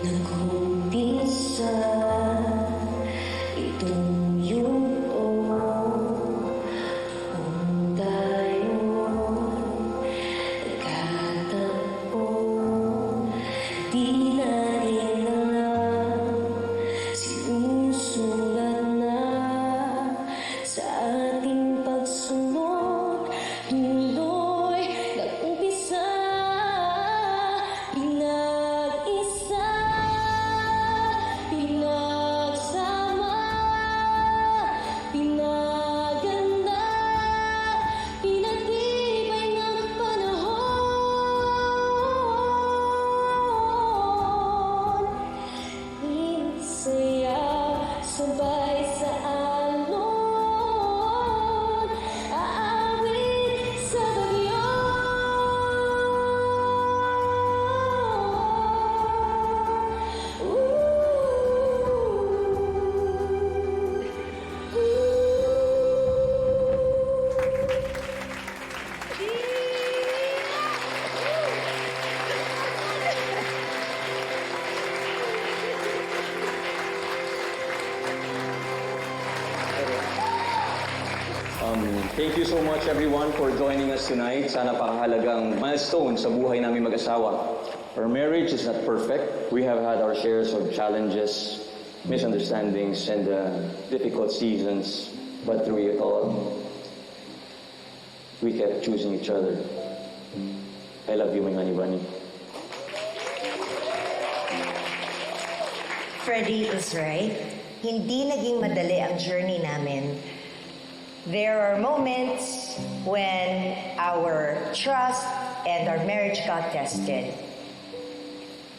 Nag-umpisa itong yugto kung tayo'y nagkatagpo. Di natin alam, sinusulat na sa ating pagsunod. Tuloy nag-umpisa, pinag-isa, pinagsama, pinaganda, pinatibay ng panahon. Isayaw sabay sa alon, aawit sa bagyo. Thank you so much everyone for joining us tonight sa napakahalagang milestone sa buhay namin mag-asawa. Our marriage is not perfect. We have had our shares of challenges, misunderstandings, and difficult seasons. But through it all, we kept choosing each other. I love you, my honey bunny. Freddie is right. Hindi naging madali ang journey namin. There are moments when our trust and our marriage got tested.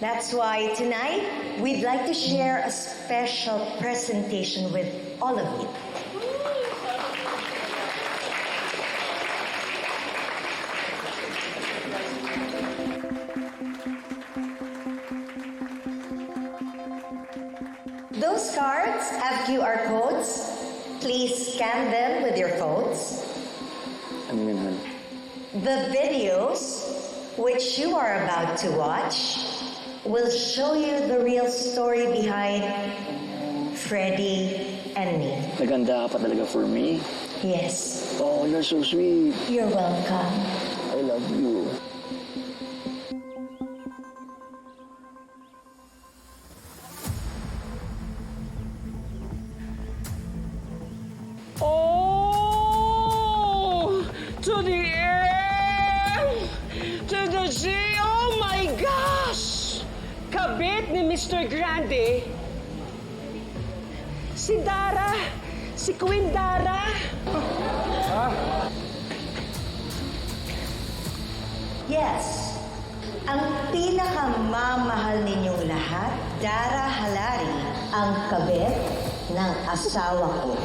That's why tonight, we'd like to share a special presentation with all of you. Those cards have QR codes. Please scan them with your phones. Ano yun, hon? The videos, which you are about to watch, will show you the real story behind Freddie and me. Naganda ka pa talaga for me. Yes, Oh, you're so sweet. you're welcome. I love you. Oh, to the end, to the sea. Oh my gosh! Kabit ni Mr. Grande. Si Dara. Si Queen Dara. Yes, ang pinakamamahal ninyong lahat, Dara Halari, ang kabit ng asawa ko.